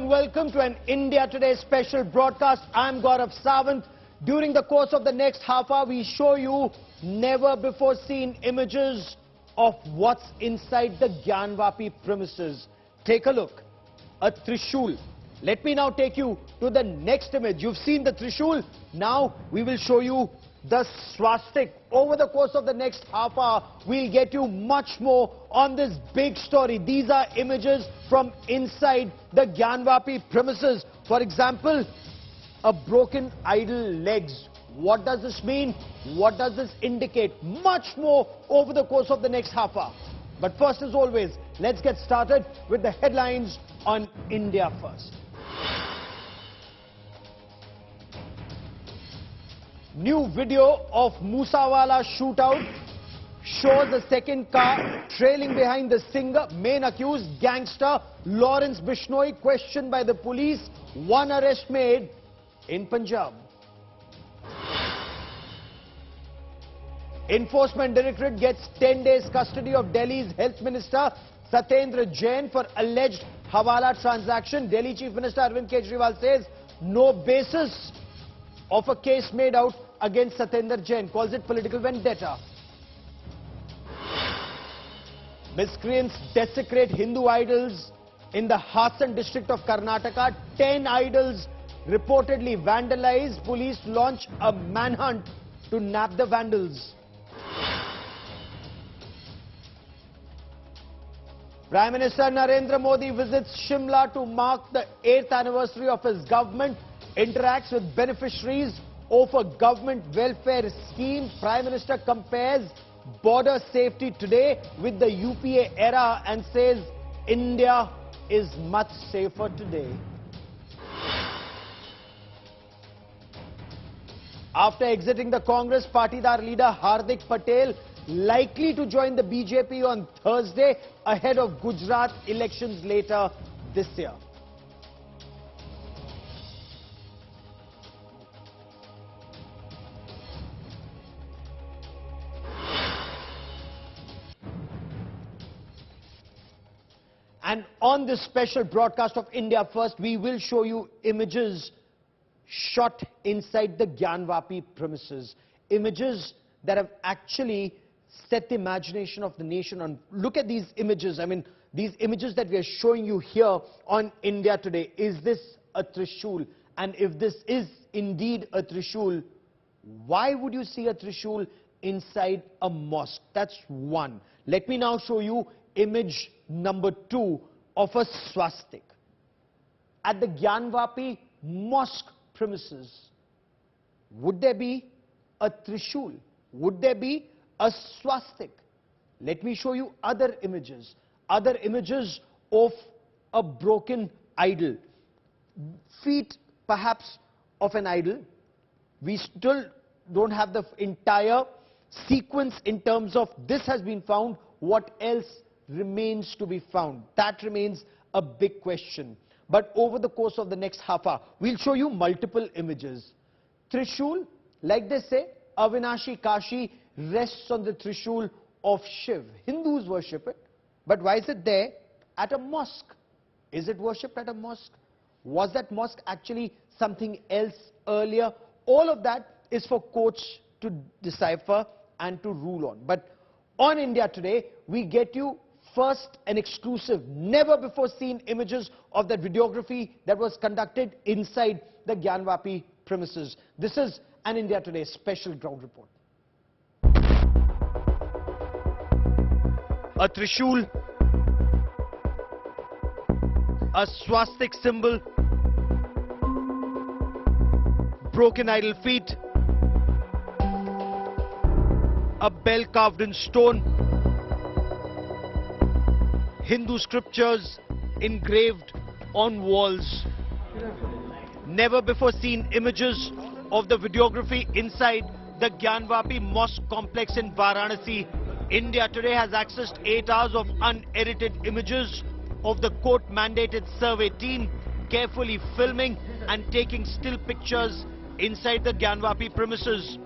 welcome to an India Today special broadcast. I'm Gaurav Sawant. During the course of the next half hour, we show you never before seen images of what's inside the Gyanvapi premises. Take a look. A Trishul. Let me now take you to the next image. You've seen the Trishul. Now we will show you the Swastika. Over the course of the next half hour, we'll get you much more on this big story. These are images from inside the Gyanvapi premises. For example, a broken idol legs. What does this mean? What does this indicate? Much more over the course of the next half hour. But first, as always, let's get started with the headlines on India First. New video of Musawala shootout shows a second car trailing behind the singer. Main accused, gangster Lawrence Bishnoi, questioned by the police. One arrest made in Punjab. Enforcement Directorate gets 10 days custody of Delhi's Health Minister Satyendra Jain for alleged Hawala transaction. Delhi Chief Minister Arvind Kejriwal says no basis of a case made out against Satyendra Jain, calls it political vendetta. Miscreants desecrate Hindu idols in the Hassan district of Karnataka. 10 idols reportedly vandalized. Police launch a manhunt to nab the vandals. Prime Minister Narendra Modi visits Shimla to mark the 8th anniversary of his government. Interacts with beneficiaries of a government welfare scheme. Prime Minister compares border safety today with the UPA era and says India is much safer today. After exiting the Congress, Patidar leader Hardik Patel likely to join the BJP on Thursday ahead of Gujarat elections later this year. And on this special broadcast of India First, we will show you images shot inside the Gyanvapi premises. Images that have actually set the imagination of the nation on. Look at these images. I mean, these images that we are showing you here on India Today. Is this a Trishul? And if this is indeed a Trishul, why would you see a Trishul inside a mosque? That's one. Let me now show you image number 2 of a swastika at the Gyanvapi mosque premises. Would there be a Trishul? Would there be a swastika? Let me show you other images of a broken idol. Feet perhaps of an idol. We still don't have the entire sequence in terms of this has been found. What else remains to be found? That remains a big question. But over the course of the next half hour, we'll show you multiple images. Trishul, like they say, Avinashi Kashi rests on the Trishul of Shiv. Hindus worship it. But why is it there at a mosque? Is it worshipped at a mosque? Was that mosque actually something else earlier? All of that is for courts to decipher and to rule on. But on India Today, we get you first an exclusive, never before seen images of that videography that was conducted inside the Gyanvapi premises. This is an India Today special ground report. A Trishul, a swastika symbol, broken idol feet, a bell carved in stone, Hindu scriptures engraved on walls. Never before seen images of the videography inside the Gyanvapi Mosque complex in Varanasi. India Today has accessed 8 hours of unedited images of the court-mandated survey team carefully filming and taking still pictures inside the Gyanvapi premises.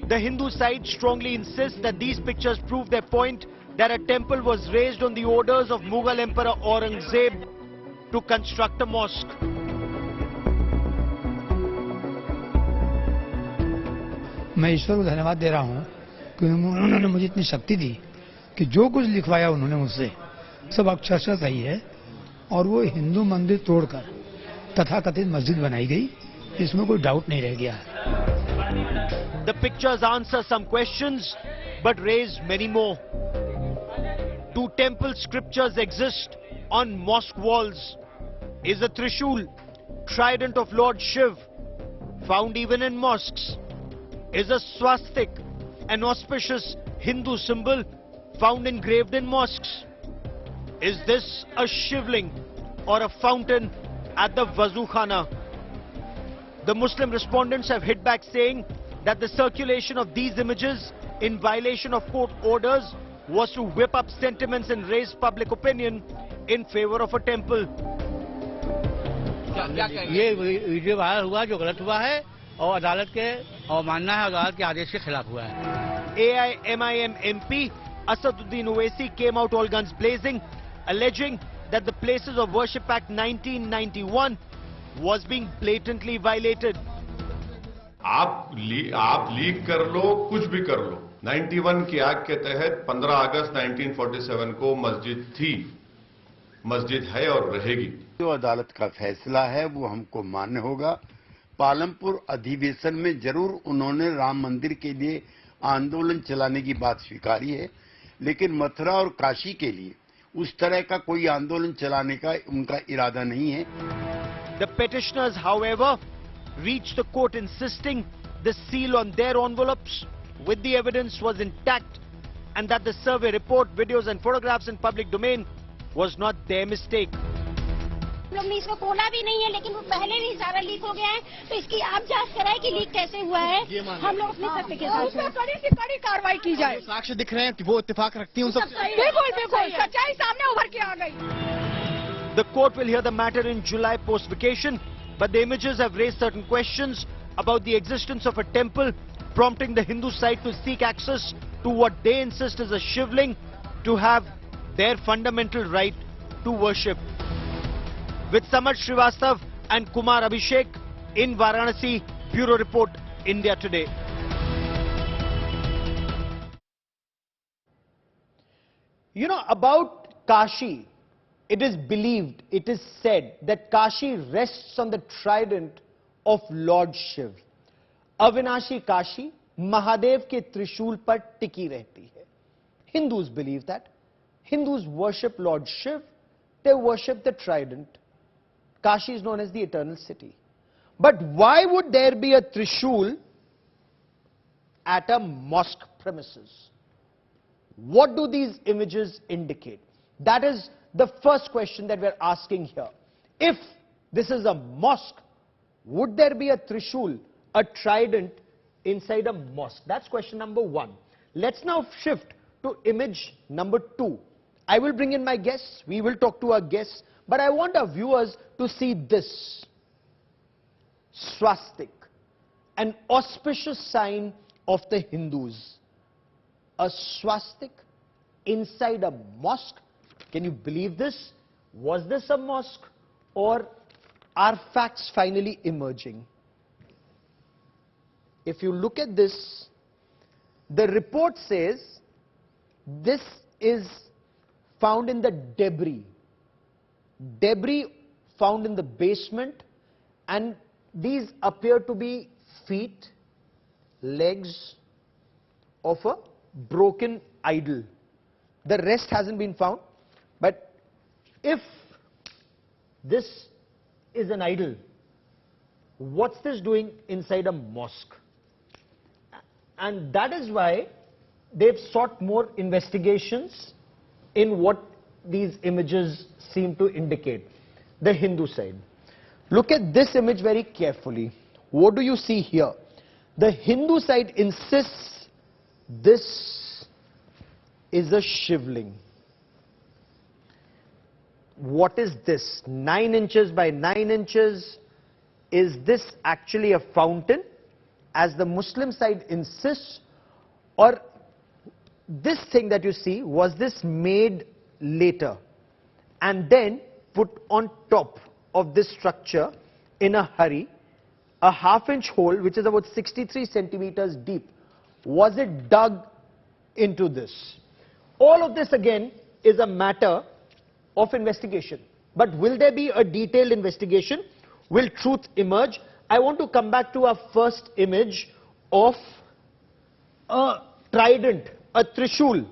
The Hindu side strongly insists that these pictures prove their point that a temple was raised on the orders of Mughal Emperor Aurangzeb. to construct a mosque. मैं ईश्वर को धन्यवाद दे रहा हूँ कि उन्होंने मुझे इतनी शक्ति दी कि जो कुछ लिखवाया उन्होंने मुझसे सब अक्षरशः सही है और वो हिंदू मंदिर तोड़कर तथाकथित मस्जिद बनाई गई, इसमें कोई डाउट नहीं रह गया है। The pictures answer some questions but raise many more. Do temple scriptures exist on mosque walls? Is the Trishul, trident of Lord Shiv, found even in mosques? Is a swastik, an auspicious Hindu symbol, found engraved in mosques? Is this a shivling or a fountain at the Wazu Khana? The Muslim respondents have hit back saying that the circulation of these images in violation of court orders was to whip up sentiments and raise public opinion in favor of a temple. ये video viral हुआ जो गलत हुआ है और अदालत के और मानना है अदालत के आदेश के खिलाफ हुआ है। AIMIM MP Asaduddin Owaisi came out all guns blazing, alleging that the Places of Worship Act 1991 was being blatantly violated. आप लीक कर लो, कुछ भी कर लो। 91 की एक्ट के तहत 15 अगस्त 1947 को मस्जिद थी, मस्जिद है और रहेगी। जो अदालत का फैसला है वो हमको मान्य होगा। पालमपुर अधिवेशन में जरूर उन्होंने राम मंदिर के लिए आंदोलन चलाने की बात स्वीकारी है, लेकिन मथुरा और काशी के लिए उस तरह का कोई आंदोलन चलाने का उनका इरादा नहीं है। The petitioners, however, reached the court insisting the seal on their envelopes with the evidence was intact and that the survey report, videos and photographs in public domain was not their mistake. लोग ने इसको खोला भी नहीं है, लेकिन वो पहले ही सारा लीक हो गया है, तो इसकी आप जांच कराएं कि लीक कैसे हुआ है। हम लोग अपने सत्य के साथ कड़ी से कड़ी कार्रवाई की जाए। साक्ष्य दिख रहे हैं कि वो इत्तेफाक रखती हैं उन सब। बिल्कुल बिल्कुल सच्चाई सामने उभर के आ गई। The court will hear the matter in July post-vacation, but the images have raised certain questions about the existence of a temple, prompting the Hindu side to seek access to what they insist is a shivling to have their fundamental right to worship. With Samad Srivastav and Kumar Abhishek in Varanasi, Bureau Report, India Today. You know, about Kashi, it is believed, it is said that Kashi rests on the trident of Lord Shiv. Avinashi Kashi, Mahadev ke Trishul par tiki rehti hai. Hindus believe that. Hindus worship Lord Shiv, they worship the trident. Kashi is known as the eternal city. But why would there be a Trishul at a mosque premises? What do these images indicate? That is the first question that we're asking here. If this is a mosque, would there be a Trishul, a trident inside a mosque? That's question number one. Let's now shift to image number two. I will bring in my guests, we will talk to our guests, but I want our viewers to see this. Swastik, an auspicious sign of the Hindus. A swastik inside a mosque. Can you believe this? Was this a mosque, or are facts finally emerging? If you look at this, the report says this is found in the debris. Debris found in the basement, and these appear to be feet, legs of a broken idol. The rest hasn't been found, but if this is an idol, what's this doing inside a mosque? And that is why they've sought more investigations in what these images seem to indicate. The Hindu side. Look at this image very carefully. What do you see here? The Hindu side insists this is a shivling. What is this? 9 inches by 9 inches. Is this actually a fountain, as the Muslim side insists, or this thing that you see, was this made later and then put on top of this structure in a hurry. A half-inch hole, which is about 63 centimeters deep, was it dug into this? All of this again is a matter of investigation. But will there be a detailed investigation? Will truth emerge? I want to come back to our first image of a trident, a Trishul.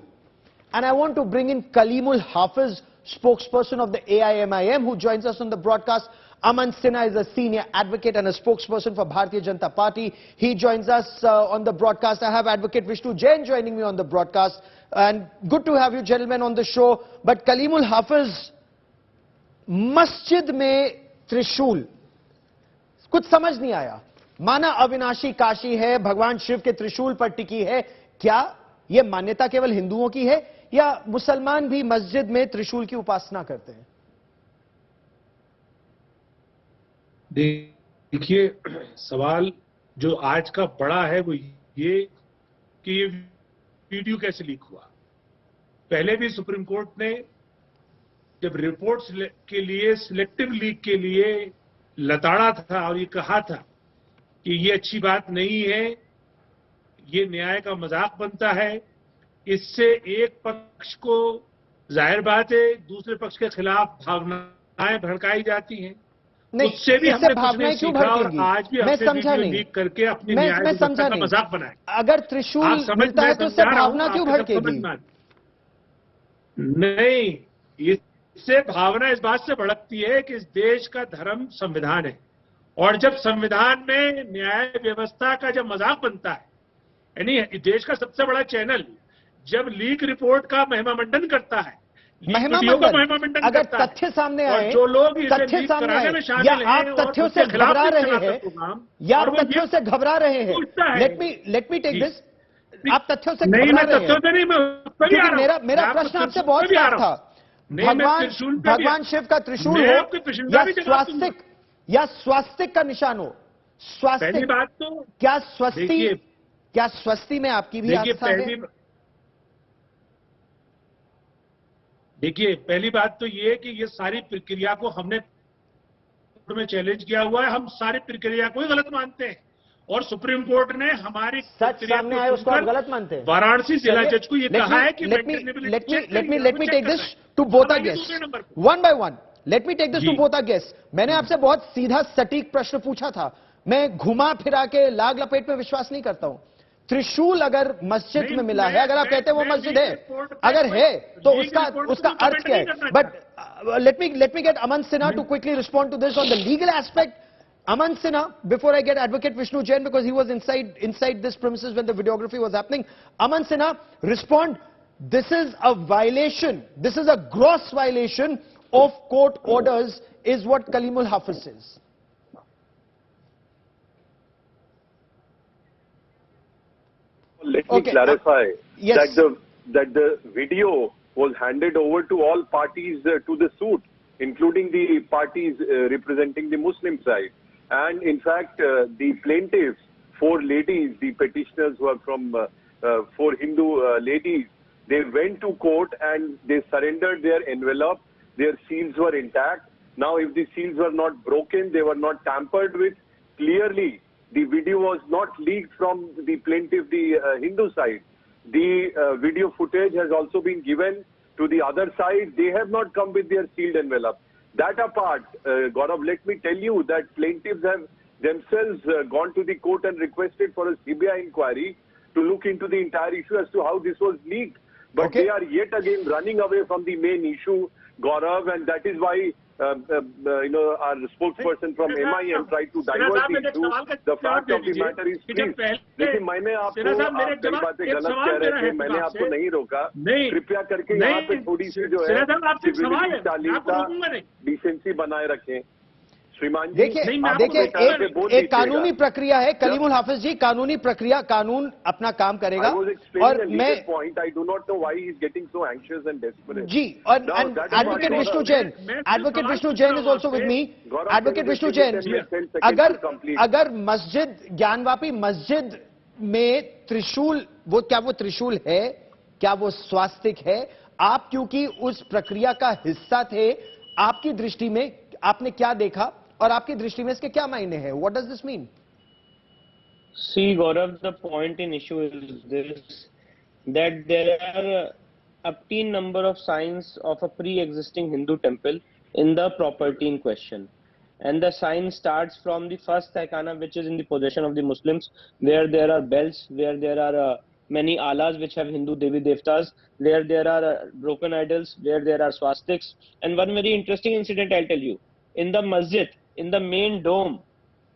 And I want to bring in Kalimul Hafiz, spokesperson of the AIMIM, who joins us on the broadcast. Aman Sinha is a senior advocate and a spokesperson for Bharatiya Janata Party. He joins us on the broadcast. I have Advocate Vishnu Jain joining me on the broadcast. And good to have you gentlemen on the show. But Kalimul Hafiz, मस्जिद में त्रिशूल कुछ समझ नहीं आया. माना अविनाशी काशी है, भगवान शिव के त्रिशूल पर टिकी है. क्या यह मान्यता केवल हिंदुओं की है या मुसलमान भी मस्जिद में त्रिशूल की उपासना करते हैं? देखिए, सवाल जो आज का बड़ा है वो ये कि ये वीडियो कैसे लीक हुआ. पहले भी सुप्रीम कोर्ट ने जब रिपोर्ट्स के लिए सिलेक्टिव लीक के लिए लताड़ा था और ये कहा था कि ये अच्छी बात नहीं है, ये न्याय का मजाक बनता है, इससे एक पक्ष को जाहिर बात है दूसरे पक्ष के खिलाफ भावनाएं भड़काई जाती हैं. उससे भी हमने कुछ नहीं सीखा और आज भी हमसे वीडियो लीक करके अपनी न्याय व्यवस्था का मजाक बनाए. अगर त्रिशूल मिलता है तो उससे भावना क्यों भड़केगी? नहीं, इससे भावना इस बात से भड़कती है कि इस देश का धर्म संविधान है और जब संविधान में न्याय व्यवस्था का जब मजाक बनता है, यानी देश का सबसे बड़ा चैनल जब लीक रिपोर्ट का महिमामंडन करता है, महिमामंडन अगर तथ्य सामने आए, जो लोग तथ्य सामने आए, या आप तथ्यों से घबरा रहे हैं, या आप तथ्यों से घबरा रहे हैं, लेट मी टेक दिस. आप तथ्यों से घबरा रहे हैं. मेरा प्रश्न आपसे बहुत साफ था. भगवान शिव का त्रिशूल हो या स्वास्तिक का निशान हो. स्वास्तिक बात तो क्या स्वस्ति में आपकी भी आस्था है? देखिए, पहली बात तो ये कि ये सारी प्रक्रिया को हमने कोर्ट में चैलेंज किया हुआ है. हम सारी प्रक्रिया को ही गलत मानते हैं और सुप्रीम कोर्ट ने हमारी सच सामने आए उसको आप गलत मानते हैं. वाराणसी जिला जज को ये कहा है कि let me take this to both our guests one by one. Let me take this to both our guests. मैंने आपसे बहुत सीधा सटीक प्रश्न पूछा था. मैं घुमा फिरा के लाग लपेट में विश्वास नहीं करता हूं. त्रिशूल अगर मस्जिद में मिला है, अगर आप कहते हैं वो मस्जिद है, अगर है तो उसका अर्थ क्या है? But let me get Aman Sinha to quickly respond to this on the legal aspect. Aman Sinha, before I get Advocate Vishnu Jain, because he was inside this premises when the videography was happening. Aman Sinha, respond. This is a violation. This is a gross violation of court orders, is what Kalimul Hafiz says. Let me clarify that the video was handed over to all parties to the suit, including the parties representing the Muslim side. And in fact, the plaintiffs, 4 ladies, the petitioners who are from 4 Hindu ladies, they went to court and they surrendered their envelope. Their seals were intact. Now, if the seals were not broken, they were not tampered with, clearly the video was not leaked from the plaintiff, the Hindu side. The video footage has also been given to the other side. They have not come with their sealed envelope. That apart, Gaurav, let me tell you that plaintiffs have themselves gone to the court and requested for a CBI inquiry to look into the entire issue as to how this was leaked. But they are yet again running away from the main issue, Gaurav, and that is why our spokesperson from MIM tried to divert the issue. The fact of the matter is, please, लेकिन मैंने आपको आप कई बातें गलत कह रहे थे, मैंने आपको नहीं रोका. कृपया करके यहाँ पे थोड़ी सी जो है सिविलिटी शालीनता डिसेंसी बनाए रखें. देखिए एक कानूनी प्रक्रिया है. कलीमुल हाफिज जी, कानूनी प्रक्रिया, कानून अपना काम करेगा. और मैं I do not know why he is getting so anxious and desperate. जी, और advocate Vishnu Jain is also with me. Advocate Vishnu Jain, अगर मस्जिद, ज्ञानवापी मस्जिद में त्रिशूल, क्या वो त्रिशूल है, क्या वो स्वास्तिक है? आप क्योंकि उस प्रक्रिया का हिस्सा थे, आपकी दृष्टि में आपने क्या देखा और आपकी दृष्टि में इसके क्या मायने हैं? What does this mean? See, Gaurav, the point in issue is this, that there are obscene number of signs of a pre-existing Hindu temple in the property in question. And the sign starts from the first Taikana, which is in the possession of the Muslims, where there are bells, where there are many alas which have Hindu Devi Devtas, where there are broken idols, where there are swastiks. And one very interesting incident I'll tell you. In the masjid, in the main dome,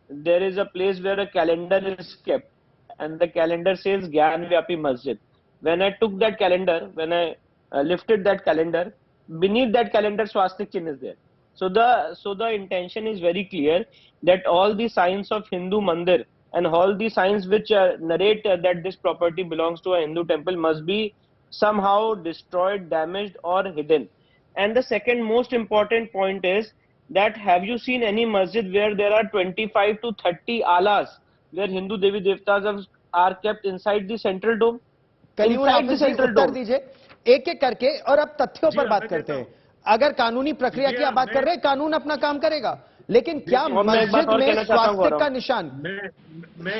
there is a place where a calendar is kept, and the calendar says Gyanvapi Masjid. When I took that calendar, when I lifted that calendar, beneath that calendar swastik chin is there. So the intention is very clear that all the signs of Hindu mandir and all the signs which narrate that this property belongs to a Hindu temple must be somehow destroyed, damaged or hidden. And the second most important point is that have you seen any masjid where there are 25 to 30 alas where Hindu Devi Devtas are kept inside the central dome? Inside the central dome. एक एक करके और अब तथ्यों पर बात करते हैं। अगर कानूनी प्रक्रिया की आप बात कर रहे हैं, कानून अपना काम करेगा, लेकिन क्या मस्जिद में स्वास्तिक का निशान,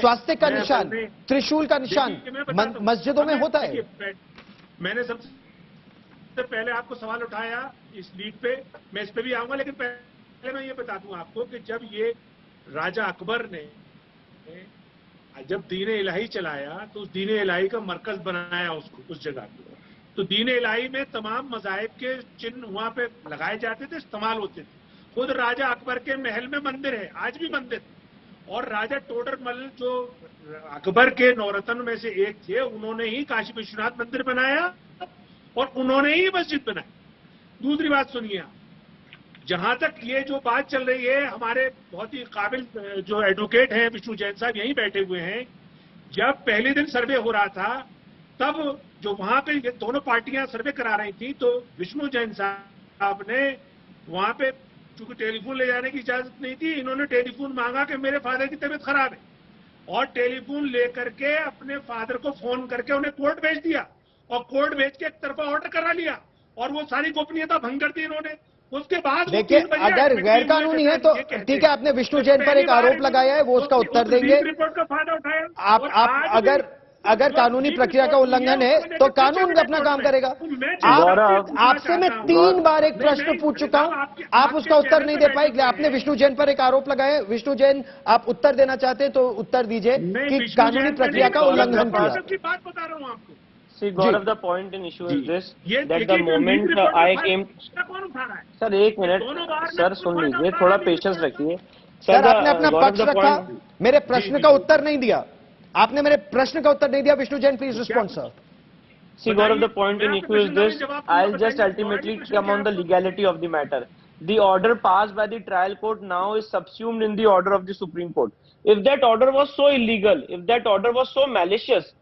स्वास्तिक का निशान, त्रिशूल का निशान मस्जिदों में होता है? मैंने सबसे पहले आपको सवाल उठाया इस लीग पे, मैं इस पे भी आऊंगा, लेकिन पहले मैं ये बता दूं आपको कि जब ये राजा अकबर ने जब दीन इलाही चलाया तो उस दीन इलाही का मरकज बनाया उसको, उस जगह को, तो दीन इलाही में तमाम मज़ाहिब के चिन्ह वहां पे लगाए जाते थे, इस्तेमाल होते थे। खुद राजा अकबर के महल में मंदिर है, आज भी मंदिर, और राजा टोडरमल जो अकबर के नौरत्न में से एक थे, उन्होंने ही काशी विश्वनाथ मंदिर बनाया और उन्होंने ही मस्जिद बनाई। दूसरी बात सुनिए आप, जहां तक ये जो बात चल रही है, हमारे बहुत ही काबिल जो एडवोकेट हैं विष्णु जैन साहब यहीं बैठे हुए हैं, जब पहले दिन सर्वे हो रहा था तब जो वहां पे ये दोनों पार्टियां सर्वे करा रही थी, तो विष्णु जैन साहब ने वहां पे चूंकि टेलीफोन ले जाने की इजाजत नहीं थी, इन्होंने टेलीफोन मांगा कि मेरे फादर की तबीयत खराब है, और टेलीफोन लेकर के अपने फादर को फोन करके उन्हें कोर्ट भेज दिया और कोर्ट भेज के एक तरफा ऑर्डर करा लिया और वो सारी गोपनीयता भंग कर दी इन्होंने। उसके बाद देखिए, अगर गैर कानूनी है तो ठीक है, आपने विष्णु जैन पर एक आरोप लगाया है, वो उसका उत्तर देंगे। रिपोर्ट का फायदा उठाया आप अगर कानूनी प्रक्रिया का उल्लंघन है तो कानून अपना काम करेगा। आपसे मैं 3 बार एक प्रश्न पूछ चुका हूं, आप उसका उत्तर नहीं दे पाए। आपने विष्णु जैन पर एक आरोप लगाया है, विष्णु जैन आप उत्तर देना चाहते हैं तो उत्तर दीजिए कि कानूनी प्रक्रिया का उल्लंघन किया। बात बता रहा हूं आपको। See, Gaurav, the point in issue is this, that the moment I came... sir एक मिनट सर सुन लीजिए, थोड़ा पेशेंस रखिए सर। आपने अपना पक्ष रखा, मेरे प्रश्न का उत्तर नहीं दिया, आपने मेरे प्रश्न का उत्तर नहीं दिया। Vishnu Jain, please respond sir. See, Gaurav, the point in issue is this, I'll just ultimately come on the legality of the matter. The order passed by the trial court now is subsumed in the order of the Supreme Court. If that order was so illegal, if that order was so malicious,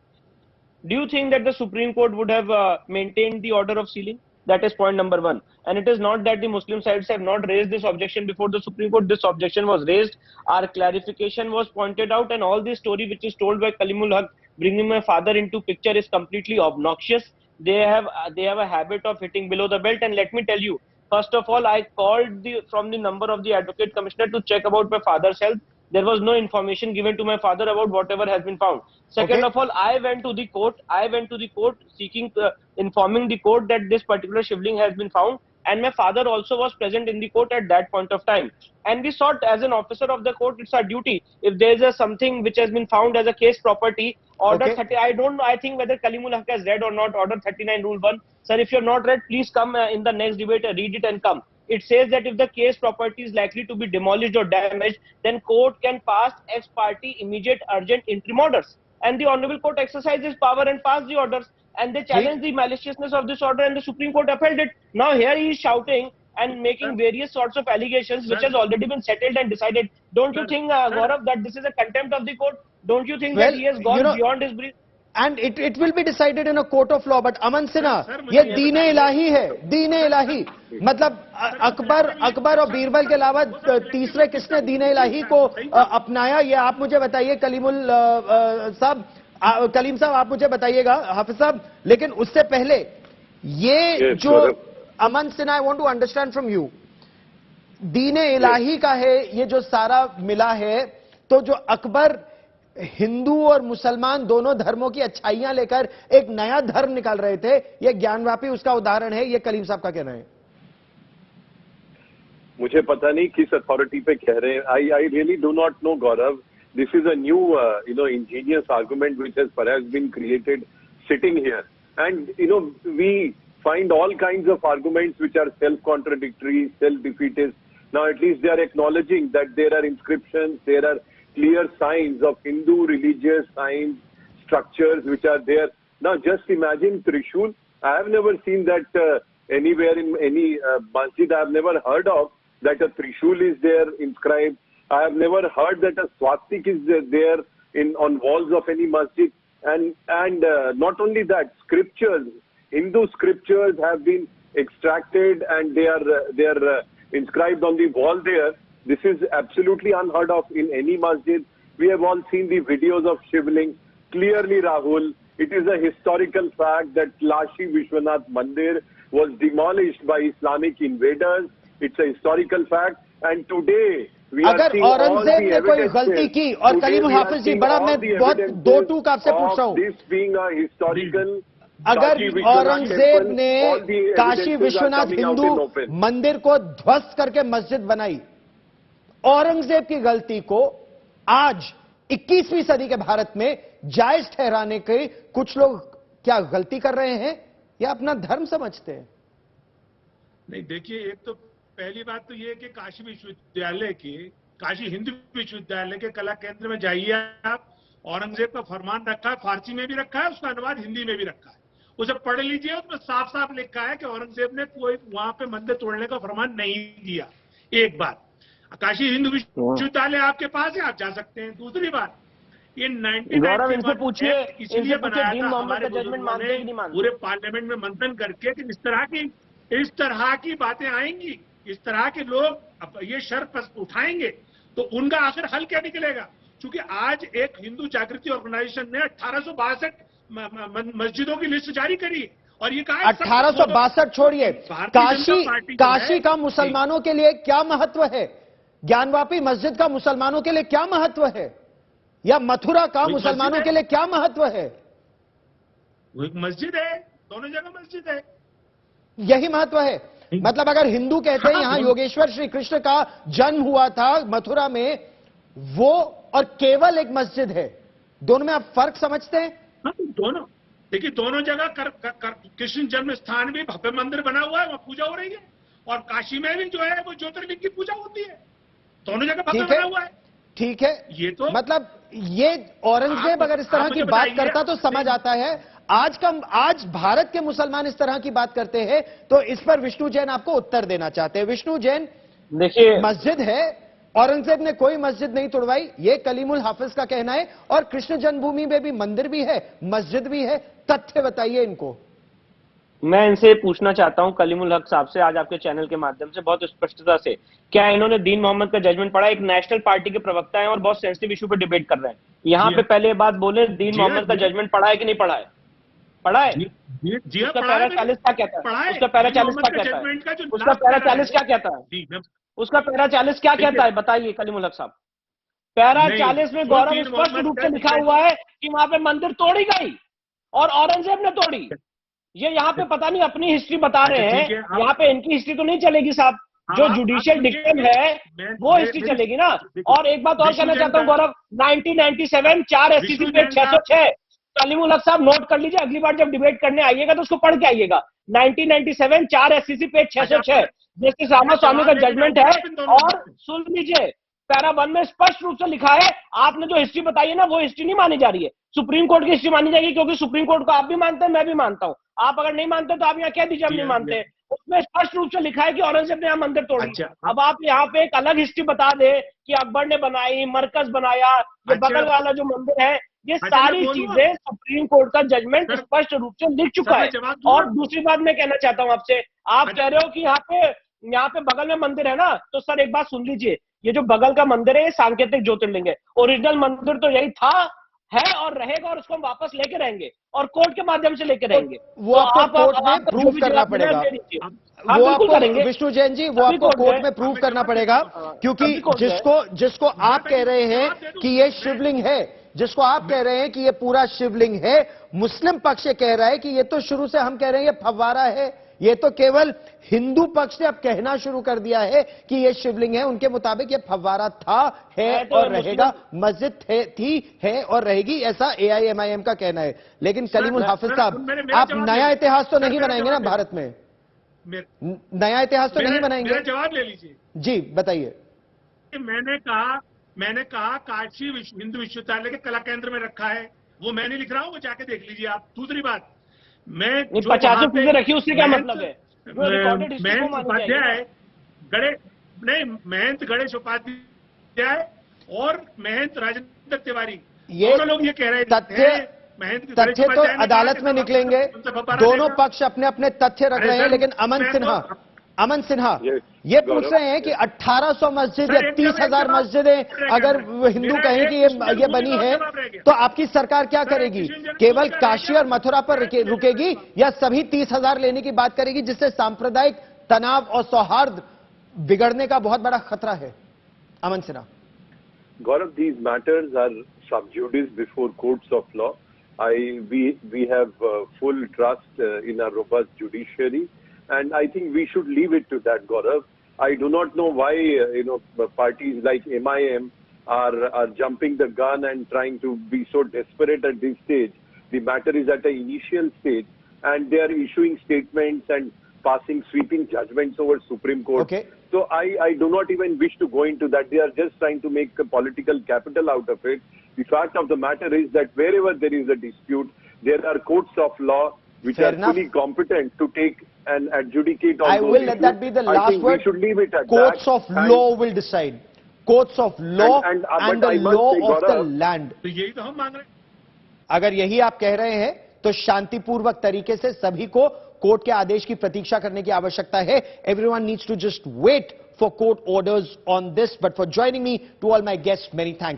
do you think that the Supreme Court would have maintained the order of sealing? That is point number 1. And it is not that the Muslim sides have not raised this objection before the Supreme Court. This objection was raised, our clarification was pointed out, and all this story which is told by Kalimul Haq, bringing my father into picture, is completely obnoxious. They have a habit of hitting below the belt. And let me tell you, first of all, I called from the number of the Advocate Commissioner to check about my father's health. There was no information given to my father about whatever has been found. Second of all, I went to the court seeking, informing the court that this particular shivling has been found, and my father also was present in the court at that point of time. And we sought, as an officer of the court, it's our duty. If there is something which has been found as a case property, order 30, I don't know, I think whether Kalimul Haq has read or not, order 39 rule 1. Sir, if you have not read, please come in the next debate, read it and come. It says that if the case property is likely to be demolished or damaged, then court can pass ex parte immediate urgent interim orders. And the Honorable Court exercises power and pass the orders. And they challenge the maliciousness of this order, and the Supreme Court upheld it. Now here he is shouting and making various sorts of allegations which has already been settled and decided. Don't you think, Gaurav, that this is a contempt of the court? Don't you think that he has gone beyond his brief? And it will be decided in a court of law. But Aman Sinha, ये दीन इलाही है, दीन इलाही। मतलब अकबर और बीरबल के अलावा तीसरे किसने दीन इलाही को अपनाया, ये आप मुझे बताइए। कलीम साहब आप मुझे बताइएगा, हाफिज साहब। लेकिन उससे पहले ये जो Aman Sinha, I want to understand from you, Dine Ilahi का है ये जो सारा मिला है, तो जो अकबर हिंदू और मुसलमान दोनों धर्मों की अच्छाइयां लेकर एक नया धर्म निकाल रहे थे, ये ज्ञानवापी उसका उदाहरण है, ये कलीम साहब का कहना है। मुझे पता नहीं किस अथॉरिटी पे कह रहे हैं। I really do not know Gaurav. This is a new, ingenious argument which has perhaps been created sitting here. And, we find all kinds of arguments which are self-contradictory, self-defeatist. Now, at least they are acknowledging that there are inscriptions, there are clear signs of Hindu religious signs, structures which are there. Now, just imagine Trishul. I have never seen that anywhere in any masjid. I have never heard of that a Trishul is there inscribed. I have never heard that a swastika is there on walls of any masjid. And not only that, scriptures, Hindu scriptures have been extracted and they are inscribed on the wall there. This is absolutely unheard of in any masjid. We have all seen the videos of Shivling. Clearly, Rahul, it is a historical fact that Kashi Vishwanath Mandir was demolished by Islamic invaders. It's a historical fact. And today, अगर औरंगजेब ने कोई गलती की, और कलीम हाफिज जी, बड़ा मैं बहुत दो टूक आपसे पूछ रहा हूं, अगर औरंगजेब ने काशी विश्वनाथ हिंदू मंदिर को ध्वस्त करके मस्जिद बनाई, औरंगजेब की गलती को आज 21वीं सदी के भारत में जायज ठहराने के कुछ लोग क्या गलती कर रहे हैं या अपना धर्म समझते हैं? नहीं, देखिए, एक तो पहली बात तो ये है कि काशी विश्वविद्यालय के, काशी हिंदू विश्वविद्यालय के कला केंद्र में जाइए आप, औरंगजेब का फरमान रखा है, फारसी में भी रखा है, उसका अनुवाद हिंदी में भी रखा है, उसे पढ़ लीजिए। उसमें साफ साफ लिखा है कि औरंगजेब ने कोई वहां पे मंदिर तोड़ने का फरमान नहीं दिया। एक बात, काशी हिंदू विश्वविद्यालय आपके पास है, आप जा सकते हैं। दूसरी बात, ये 1991 इसलिए बनाया था हमारे पूरे पार्लियामेंट में मंथन करके कि इस तरह की बातें आएंगी, इस तरह के लोग ये शर्त उठाएंगे तो उनका आखिर हल क्या निकलेगा। क्योंकि आज एक हिंदू जागृति ऑर्गेनाइजेशन ने 1862 मस्जिदों की लिस्ट जारी करी और ये कहा 1862 छोड़िए, काशी का मुसलमानों के लिए क्या महत्व है, ज्ञानवापी मस्जिद का मुसलमानों के लिए क्या महत्व है, या मथुरा का मुसलमानों के लिए क्या महत्व है? वो एक मस्जिद है, दोनों जगह मस्जिद है, यही महत्व है। मतलब अगर हिंदू कहते हैं यहां योगेश्वर श्री कृष्ण का जन्म हुआ था मथुरा में, वो और केवल एक मस्जिद है, दोनों में आप फर्क समझते हैं? हाँ, दोनों, देखिए, दोनों जगह कृष्ण जन्म स्थान भी भव्य मंदिर बना हुआ है, वहां पूजा हो रही है, और काशी में भी जो है वो ज्योतिर्लिंग की पूजा होती है, दोनों जगह भव्य बना हुआ है। ठीक है, ये तो मतलब ये औरंगजेब अगर इस तरह की बात करता तो समझ आता है। आज भारत के मुसलमान इस तरह की बात करते हैं, तो इस पर विष्णु जैन आपको उत्तर देना चाहते हैं। विष्णु जैन, देखिए, मस्जिद है, औरंगजेब ने कोई मस्जिद नहीं तोड़वाई, ये कलीमुल हाफिज का कहना है, और कृष्ण जन्मभूमि में भी मंदिर भी है, मस्जिद भी है। तथ्य बताइए इनको। मैं इनसे पूछना चाहता हूं कलीमुल हक साहब से, आज आपके चैनल के माध्यम से बहुत स्पष्टता से, क्या इन्होंने दीन मोहम्मद का जजमेंट पढ़ा? एक नेशनल पार्टी के प्रवक्ता हैं और बहुत सेंसिटिव इशू पे डिबेट कर रहे हैं, यहाँ पे पहले बात बोले, दीन मोहम्मद का जजमेंट पढ़ा है कि नहीं पढ़ा है? पढ़ा है। उसका पैरा 40 क्या कहता है? उसका पैरा 40 क्या कहता है? उसका पैरा 40 क्या कहता है? उसका पैरा 40 क्या कहता है? बताइए कलीमुल हक साहब। पैरा 40 में गौरव स्पष्ट रूप से लिखा हुआ है कि वहां पे मंदिर तोड़ी गई और औरंगजेब ने तोड़ी। ये यहाँ पे पता नहीं अपनी हिस्ट्री बता रहे हैं, यहाँ पे इनकी हिस्ट्री तो नहीं चलेगी साहब, जो जुडिशियल डिक्टेम है वो हिस्ट्री चलेगी ना। और एक बात और कहना चाहता हूँ गौरव, 1997 4 SCC पेज 606, कलीमुल हक साहब नोट कर लीजिए, अगली बार जब डिबेट करने आइएगा तो उसको पढ़ के आइएगा। 1997 4 SCC पेज 606 जस्टिस रामास्वामी का जजमेंट है, और सुन लीजिए, पैरा 1 में स्पष्ट रूप से लिखा है, आपने जो हिस्ट्री बताई है ना वो हिस्ट्री नहीं मानी जा रही है, सुप्रीम कोर्ट की हिस्ट्री मानी जाएगी, क्योंकि सुप्रीम कोर्ट को आप भी मानते हैं, मैं भी मानता हूं। आप अगर नहीं मानते तो आप यहाँ कह दीजिए हम नहीं मानते। उसमें स्पष्ट रूप से लिखा है कि औरंगजेब ने यहाँ मंदिर तोड़ी। अब आप यहाँ पे एक अलग हिस्ट्री बता दे कि अकबर ने बनाई, मरकज बनाया, ये बगल वाला जो मंदिर है, ये सारी चीजें सुप्रीम कोर्ट का जजमेंट स्पष्ट रूप से लिख चुका है। और दूसरी बात मैं कहना चाहता हूँ आपसे, आप कह रहे हो कि यहाँ पे बगल में मंदिर है ना, तो सर एक बात सुन लीजिए, ये जो बगल का मंदिर है ये सांकेतिक ज्योतिर्लिंग है, ओरिजिनल मंदिर तो यही था, है और रहेगा और उसको हम वापस लेके रहेंगे और कोर्ट के माध्यम से लेके रहेंगे। वो आपको कोर्ट में प्रूव करना पड़ेगा। वो आपको विष्णु जैन जी, वो आपको कोर्ट में प्रूव करना पड़ेगा, क्योंकि जिसको आप कह रहे हैं कि ये शिवलिंग है, जिसको आप कह रहे हैं कि ये पूरा शिवलिंग है, मुस्लिम पक्ष ये कह रहा है कि ये तो शुरू से हम कह रहे हैं ये फव्वारा है। ये तो केवल हिंदू पक्ष ने अब कहना शुरू कर दिया है कि ये शिवलिंग है। उनके मुताबिक ये फव्वारा था, है और रहेगा, मस्जिद थी, है और रहेगी, ऐसा AIMIM का कहना है। लेकिन कलीमुल हाफिज साहब, आप नया इतिहास तो नहीं बनाएंगे ना भारत में? नया इतिहास तो नहीं बनाएंगे? मेरा जवाब ले लीजिए जी, बताइए। मैंने कहा काशी हिंदू विश्वविद्यालय के कला केंद्र में रखा है, वो मैं नहीं लिख रहा हूं, वो जाके देख लीजिए आप। दूसरी बात, मैं 50 चीजें रखी, उससे क्या मतलब है? महंत उपाध्याय महंत गणेश उपाध्याय और महंत राजेंद्र तिवारी, ये दोनों लोग ये कह रहे हैं तथ्य तो अदालत में निकलेंगे। दोनों पक्ष अपने अपने तथ्य रख रहे हैं, लेकिन अमन सिन्हा ये पूछ रहे हैं कि 1800 मस्जिद या 30,000 मस्जिदें अगर हिंदू कहें कि ये बनी है, तो आपकी सरकार क्या करेगी? केवल काशी और मथुरा पर रुकेगी या सभी 30,000 लेने की बात करेगी, जिससे सांप्रदायिक तनाव और सौहार्द बिगड़ने का बहुत बड़ा खतरा है? अमन Sinha. Gaurav, these matters are sub judice before courts of law. We have full trust in our robust judiciary, and I think we should leave it to that, Gaurav. I do not know why parties like MIM are jumping the gun and trying to be so desperate at this stage. The matter is at an initial stage, and they are issuing statements and passing sweeping judgments over Supreme Court. Okay. So I do not even wish to go into that. They are just trying to make a political capital out of it. The fact of the matter is that wherever there is a dispute, there are courts of law which are fully competent to take and adjudicate on those issues. I will let that be the last word. We should leave it at courts of law will decide. Courts of law and the law of the land. तो यही तो हम मांग रहे हैं। अगर यही आप कह रहे हैं तो शांतिपूर्वक तरीके से सभी को कोर्ट के आदेश की प्रतीक्षा करने की आवश्यकता है. Everyone needs to just wait for court orders on this. But for joining me, to all my guests, many thanks.